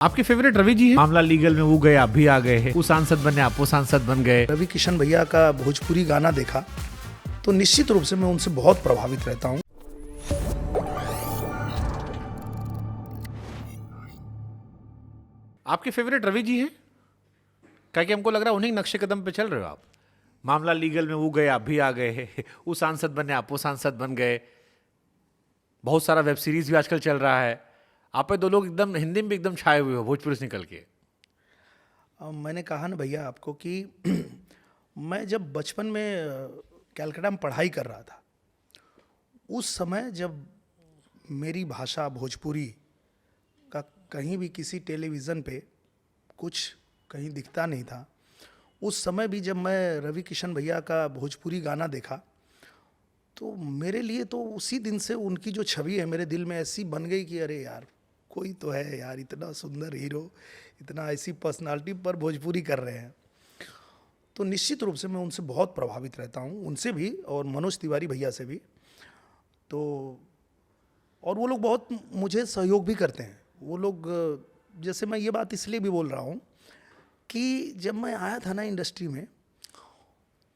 आपके फेवरेट रवि जी है? मामला लीगल में वो गए, आप भी आ गए हैं। वो सांसद बने, आप वो सांसद बन गए। रवि किशन भैया का भोजपुरी गाना देखा तो निश्चित रूप से मैं उनसे बहुत प्रभावित रहता हूँ। आपके फेवरेट रवि जी हैं? क्या कि हमको लग रहा है उन्हीं नक्शे कदम पे चल रहे हो आप। मामला लीगल में वो गए, आप भी आ गए हैं। वो सांसद बने, आप वो सांसद बन गए। बहुत सारा वेब सीरीज भी आजकल चल रहा है। आप पे दो लोग एकदम हिंदी में भी एकदम छाए हुए हो भोजपुरी से निकल के। मैंने कहा ना भैया आपको कि मैं जब बचपन में कलकत्ता में पढ़ाई कर रहा था, उस समय जब मेरी भाषा भोजपुरी का कहीं भी किसी टेलीविज़न पे कुछ कहीं दिखता नहीं था, उस समय भी जब मैं रवि किशन भैया का भोजपुरी गाना देखा तो मेरे लिए तो उसी दिन से उनकी जो छवि है मेरे दिल में ऐसी बन गई कि अरे यार कोई तो है यार, इतना सुंदर हीरो, इतना ऐसी पर्सनालिटी पर भोजपुरी कर रहे हैं। तो निश्चित रूप से मैं उनसे बहुत प्रभावित रहता हूँ, उनसे भी और मनोज तिवारी भैया से भी। तो और वो लोग बहुत मुझे सहयोग भी करते हैं। वो लोग, जैसे मैं ये बात इसलिए भी बोल रहा हूँ कि जब मैं आया था ना इंडस्ट्री में,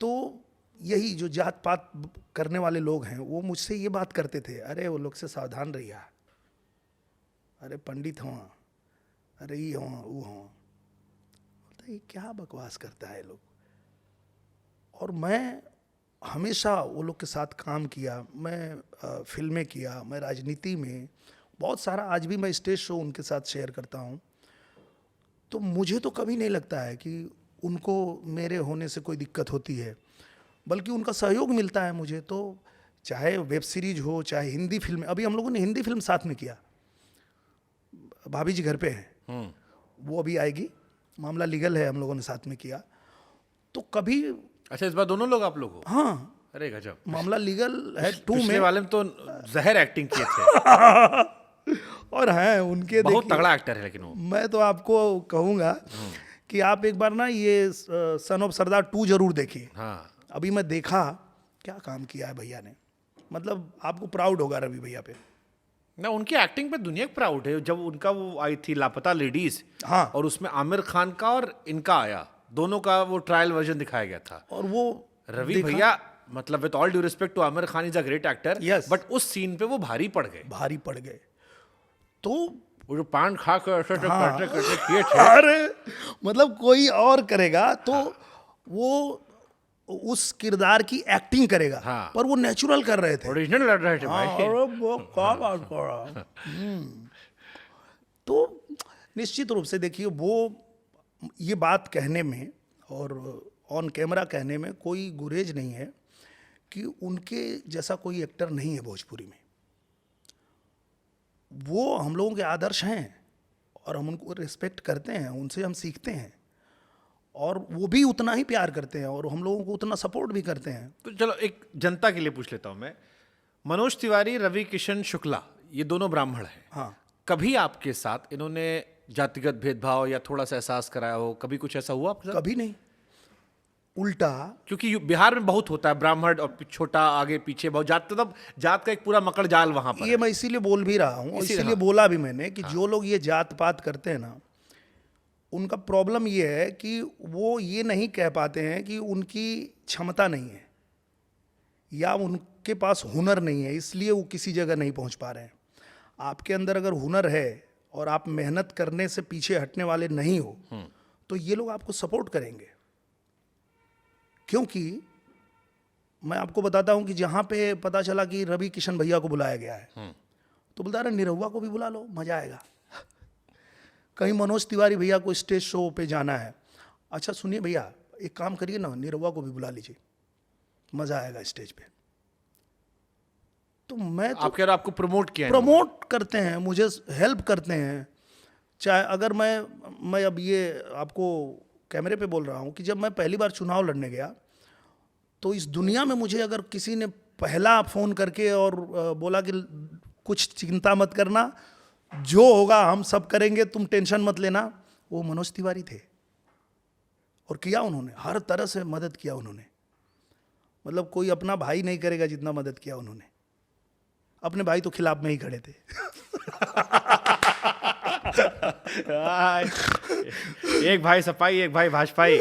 तो यही जो जात पात करने वाले लोग हैं वो मुझसे ये बात करते थे, अरे वो लोग से सावधान रहिए, अरे पंडित हों, अरे ये हों वो हों। बोलता ये क्या बकवास करता है लोग। और मैं हमेशा वो लोग के साथ काम किया, मैं फिल्में किया, मैं राजनीति में बहुत सारा, आज भी मैं स्टेज शो उनके साथ शेयर करता हूँ। तो मुझे तो कभी नहीं लगता है कि उनको मेरे होने से कोई दिक्कत होती है, बल्कि उनका सहयोग मिलता है मुझे। तो चाहे वेब सीरीज हो, चाहे हिंदी फिल्म, अभी हम लोगों ने हिंदी फिल्म साथ में किया, भाभी जी घर पे हैं, वो अभी आएगी, मामला लीगल है, हम लोगों ने साथ में किया। तो कभी अच्छा, इस बार दोनों लोग आप लोग हो? हाँ, अरे गजब। मामला लीगल है 2 पिछले में वाले में तो जहर एक्टिंग किए थे। और हैं उनके, बहुत देखिए तगड़ा एक्टर है लेकिन वो। मैं तो आपको कहूँगा कि आप एक बार ना ये सन ऑफ सरदार 2 जरूर देखिए। हाँ, अभी मैं देखा, क्या काम किया है भैया ने, मतलब आपको प्राउड होगा रवि भैया पे। ना उनकी एक्टिंग पे दुनिया प्राउड है। जब उनका वो आई थी लापता लेडीज, हाँ, और उसमें आमिर खान का और इनका आया, दोनों का वो ट्रायल वर्जन दिखाया गया था। और वो रवि देखा, भैया, मतलब with all due respect to Aamir Khan, is a great actor, Yes. But उस सीन पे वो भारी पड़ गए। भारी पड़ गए। तो वो जो पान खा कर ऐसे ऐसे हाँ। करते करते किए थे। अरे मतलब कोई और करेगा तो वो उस किरदार की एक्टिंग करेगा, हाँ। पर वो नेचुरल कर रहे थे। ओरिजिनल लड़ रहे थे हाँ, भाई। अरे वो क्या बात कर रहा है। तो निश्चित रूप से देखिए, वो ये बात कहने में और ऑन कैमरा कहने में कोई गुरेज नहीं है कि उनके जैसा कोई एक्टर नहीं है भोजपुरी में। वो हम लोगों के आदर्श हैं और हम उनको रिस्पेक्ट करते हैं, उनसे हम सीखते हैं, और वो भी उतना ही प्यार करते हैं और हम लोगों को उतना सपोर्ट भी करते हैं। तो चलो एक जनता के लिए पूछ लेता हूं मैं। मनोज तिवारी, रवि किशन शुक्ला, ये दोनों ब्राह्मण हैं। हाँ, कभी आपके साथ इन्होंने जातिगत भेदभाव या थोड़ा सा एहसास कराया हो? कभी कुछ ऐसा हुआ आपके साथ? कभी नहीं, उल्टा। क्योंकि बिहार में बहुत होता है, ब्राह्मण और छोटा आगे पीछे बहुत जात, मतलब जात का एक पूरा मकड़ जाल वहां पर ये है। मैं इसीलिए बोल भी रहा हूँ, इसीलिए, इसीलिए हाँ। बोला भी मैंने कि जो लोग ये जात पात करते हैं ना, उनका प्रॉब्लम ये है कि वो ये नहीं कह पाते हैं कि उनकी क्षमता नहीं है या उनके पास हुनर नहीं है, इसलिए वो किसी जगह नहीं पहुंच पा रहे हैं। आपके अंदर अगर हुनर है और आप मेहनत करने से पीछे हटने वाले नहीं हो, तो ये लोग आपको सपोर्ट करेंगे। क्योंकि मैं आपको बताता हूं कि जहां पे पता चला कि रवि किशन भैया को बुलाया गया है, तो बोलता रहा निरहुआ को भी बुला लो, मजा आएगा। कहीं मनोज तिवारी भैया को स्टेज शो पे जाना है, अच्छा सुनिए भैया एक काम करिए ना, निरहुआ को भी बुला लीजिए, मजा आएगा स्टेज पे। तो मैं तो आप कह रहे हो आपको प्रमोट किया है? प्रमोट करते हैं, मुझे हेल्प करते हैं। चाहे अगर मैं अब ये आपको कैमरे पे बोल रहा हूँ कि जब मैं पहली बार चुनाव लड़ने गया, तो इस दुनिया में मुझे अगर किसी ने पहला फ़ोन करके और बोला कि कुछ चिंता मत करना, जो होगा हम सब करेंगे, तुम टेंशन मत लेना, वो मनोज तिवारी थे। और किया उन्होंने, हर तरह से मदद किया उन्होंने। मतलब कोई अपना भाई नहीं करेगा जितना मदद किया उन्होंने। अपने भाई तो खिलाफ में ही खड़े थे। एक भाई सपाई, एक भाई भाजपाई।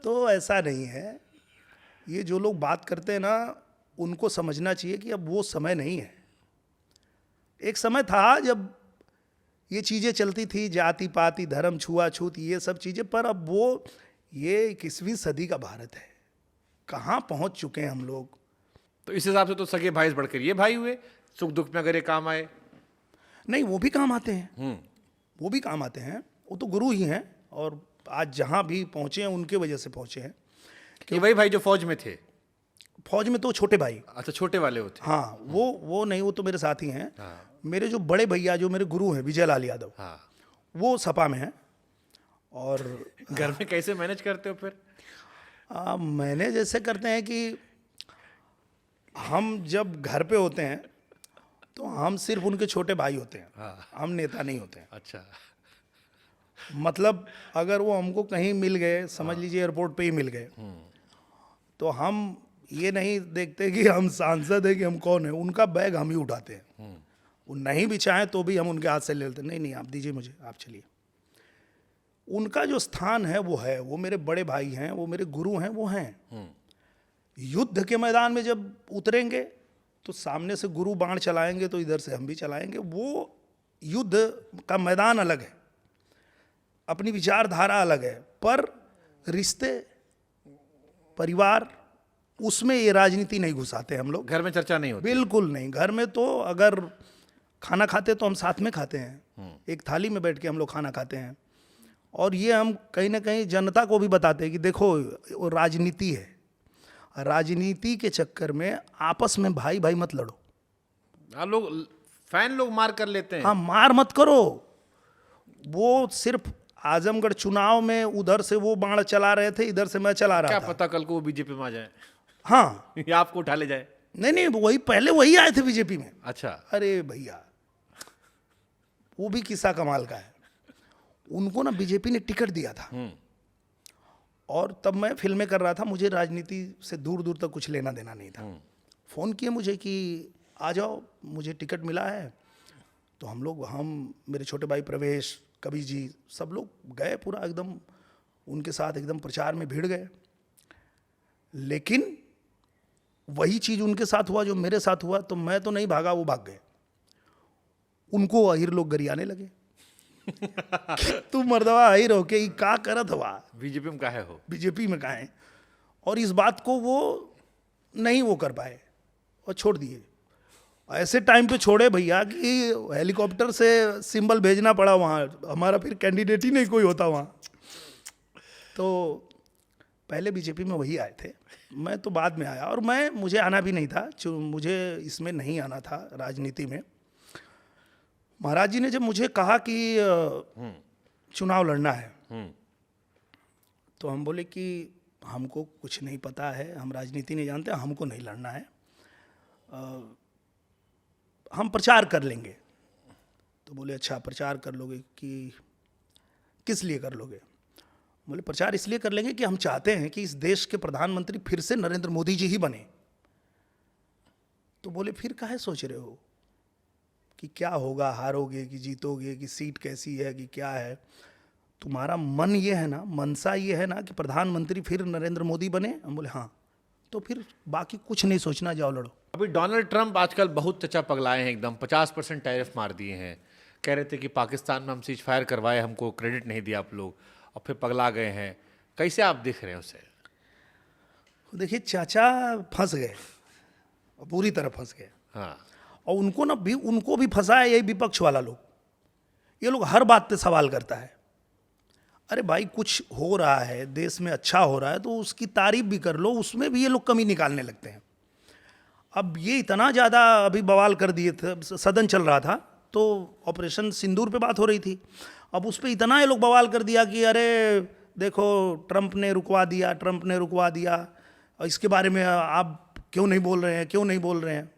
तो ऐसा नहीं है। ये जो लोग बात करते हैं ना, उनको समझना चाहिए कि अब वो समय नहीं है। एक समय था जब ये चीज़ें चलती थी, जाति पाति धर्म छुआछूत ये सब चीज़ें, पर अब वो ये 21वीं सदी का भारत है। कहाँ पहुँच चुके हैं हम लोग। तो इस हिसाब से तो सगे भाई से बढ़कर ये भाई हुए, सुख दुख में अगर ये काम आए। नहीं, वो भी काम आते हैं, वो भी काम आते हैं, वो तो गुरु ही हैं। और आज जहाँ भी पहुँचे हैं उनके वजह से पहुँचे हैं। कि वही भाई जो फौज में थे। फौज में तो छोटे भाई, अच्छा, छोटे वाले होते। हाँ, वो नहीं, वो तो मेरे साथी हैं। हाँ मेरे जो बड़े भैया जो मेरे गुरु हैं, विजय लाल यादव, हाँ। वो सपा में हैं। और घर में कैसे मैनेज करते हो फिर? मैंने जैसे करते हैं कि हम जब घर पे होते हैं तो हम सिर्फ उनके छोटे भाई होते हैं, हाँ। हम नेता नहीं होते हैं। अच्छा। मतलब अगर वो हमको कहीं मिल गए, समझ लीजिए एयरपोर्ट पे ही मिल गए, तो हम ये नहीं देखते कि हम सांसद हैं कि हम कौन है, उनका बैग हम ही उठाते हैं। वो नहीं भी चाहें तो भी हम उनके हाथ से ले लेते हैं, नहीं नहीं आप दीजिए मुझे, आप चलिए। उनका जो स्थान है वो है, वो मेरे बड़े भाई हैं, वो मेरे गुरु हैं, वो हैं। युद्ध के मैदान में जब उतरेंगे तो सामने से गुरु बाण चलाएंगे तो इधर से हम भी चलाएंगे। वो युद्ध का मैदान अलग है, अपनी विचारधारा अलग है, पर रिश्ते परिवार उसमें ये राजनीति नहीं घुसाते हम लोग। घर में चर्चा नहीं होती? बिल्कुल नहीं। घर में तो अगर खाना खाते तो हम साथ में खाते हैं, एक थाली में बैठ के हम लोग खाना खाते हैं। और ये हम कहीं ना कहीं जनता को भी बताते हैं कि देखो वो राजनीति है, राजनीति के चक्कर में आपस में भाई भाई मत लड़ो। आप लोग फैन लोग मार कर लेते हैं। हाँ, मार मत करो। वो सिर्फ आजमगढ़ चुनाव में उधर से वो बाण चला रहे थे, इधर से मैं चला रहा क्या था। पता कल को वो बीजेपी में आ जाए। हाँ, या आपको उठा ले जाए। नहीं नहीं, वही पहले वही आए थे बीजेपी में। अच्छा। अरे भैया, वो भी किस्सा कमाल का है। उनको ना बीजेपी ने टिकट दिया था, और तब मैं फिल्में कर रहा था, मुझे राजनीति से दूर दूर तक कुछ लेना देना नहीं था। फ़ोन किए मुझे कि आ जाओ, मुझे टिकट मिला है। तो हम मेरे छोटे भाई प्रवेश, कबीर जी, सब लोग गए, पूरा एकदम उनके साथ एकदम प्रचार में भिड़ गए। लेकिन वही चीज़ उनके साथ हुआ जो मेरे साथ हुआ। तो मैं तो नहीं भागा, वो भाग गए। उनको अहिर लोग गरियाने लगे तू मर्दवा अहिर हो के का करत हुआ, बीजेपी में काहे हो? बीजेपी में कहाँ है। और इस बात को वो नहीं वो कर पाए और छोड़ दिए। ऐसे टाइम पे छोड़े भैया कि हेलीकॉप्टर से सिंबल भेजना पड़ा वहाँ, हमारा फिर कैंडिडेट ही नहीं कोई होता वहाँ। तो पहले बीजेपी में वही आए थे, मैं तो बाद में आया। और मुझे आना भी नहीं था, मुझे इसमें नहीं आना था राजनीति में। महाराज जी ने जब मुझे कहा कि चुनाव लड़ना है, तो हम बोले कि हमको कुछ नहीं पता है, हम राजनीति नहीं जानते, हमको नहीं लड़ना है, हम प्रचार कर लेंगे। तो बोले अच्छा प्रचार कर लोगे, कि किस लिए कर लोगे? बोले प्रचार इसलिए कर लेंगे कि हम चाहते हैं कि इस देश के प्रधानमंत्री फिर से नरेंद्र मोदी जी ही बने। तो बोले फिर काहे सोच रहे हो कि क्या होगा, हारोगे कि जीतोगे, कि सीट कैसी है, कि क्या है? तुम्हारा मन ये है ना, मनसा ये है ना कि प्रधानमंत्री फिर नरेंद्र मोदी बने? हम बोले हाँ। तो फिर बाकी कुछ नहीं सोचना, जाओ लड़ो। अभी डोनाल्ड ट्रंप आजकल बहुत चचा पगलाए हैं, एकदम 50% टैरिफ मार दिए हैं। कह रहे थे कि पाकिस्तान में हम सीज फायर करवाए, हमको क्रेडिट नहीं दिया आप लोग, और फिर पगला गए हैं। कैसे आप देख रहे हैं उसे? देखिए, चाचा फंस गए, पूरी तरह फंस गए। हाँ। और उनको भी फंसा है यही विपक्ष वाला लोग। ये लोग हर बात पे सवाल करता है। अरे भाई, कुछ हो रहा है देश में, अच्छा हो रहा है तो उसकी तारीफ भी कर लो, उसमें भी ये लोग कमी निकालने लगते हैं। अब ये इतना ज़्यादा अभी बवाल कर दिए थे, सदन चल रहा था तो ऑपरेशन सिंदूर पे बात हो रही थी। अब उस पर इतना ये लोग बवाल कर दिया कि अरे देखो ट्रंप ने रुकवा दिया, ट्रंप ने रुकवा दिया, और इसके बारे में आप क्यों नहीं बोल रहे हैं, क्यों नहीं बोल रहे हैं?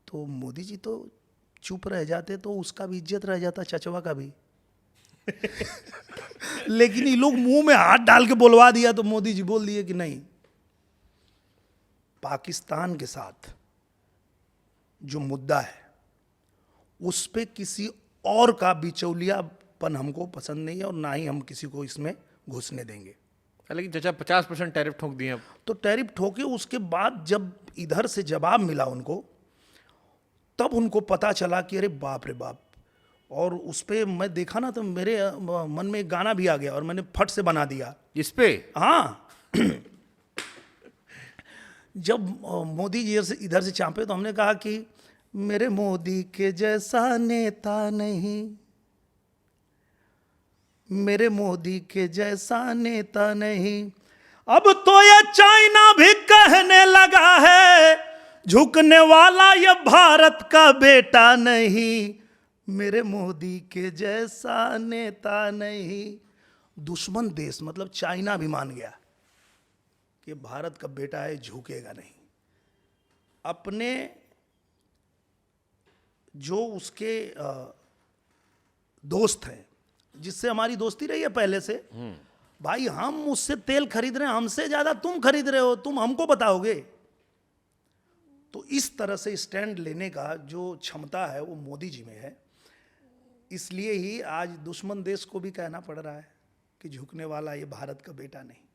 तो मोदी जी तो चुप रह जाते तो उसका भी इज्जत रह जाता, चचवा का भी लेकिन ये लोग मुंह में हाथ डाल के बोलवा दिया, तो मोदी जी बोल दिए कि नहीं, पाकिस्तान के साथ जो मुद्दा है उस पे किसी और का बिचौलियापन हमको पसंद नहीं है और ना ही हम किसी को इसमें घुसने देंगे। लेकिन चाचा 50% टैरिफ ठोक दिए अब। तो टैरिफ ठोके, उसके बाद जब इधर से जवाब मिला उनको, तब उनको पता चला कि अरे बाप रे बाप। और उस पे मैं देखा ना तो मेरे मन में एक गाना भी आ गया और मैंने फट से बना दिया इस पे। हाँ। जब मोदी जी से इधर से चांपे तो हमने कहा कि मेरे मोदी के जैसा नेता नहीं, मेरे मोदी के जैसा नेता नहीं। अब तो ये चाइना भी कहने लगा है झुकने वाला ये भारत का बेटा नहीं, मेरे मोदी के जैसा नेता नहीं। दुश्मन देश मतलब चाइना भी मान गया कि भारत का बेटा है, झुकेगा नहीं। अपने जो उसके दोस्त हैं जिससे हमारी दोस्ती रही है पहले से, भाई हम उससे तेल खरीद रहे हैं, हमसे ज्यादा तुम खरीद रहे हो, तुम हमको बताओगे। तो इस तरह से स्टैंड लेने का जो क्षमता है वो मोदी जी में है। इसलिए ही आज दुश्मन देश को भी कहना पड़ रहा है कि झुकने वाला ये भारत का बेटा नहीं।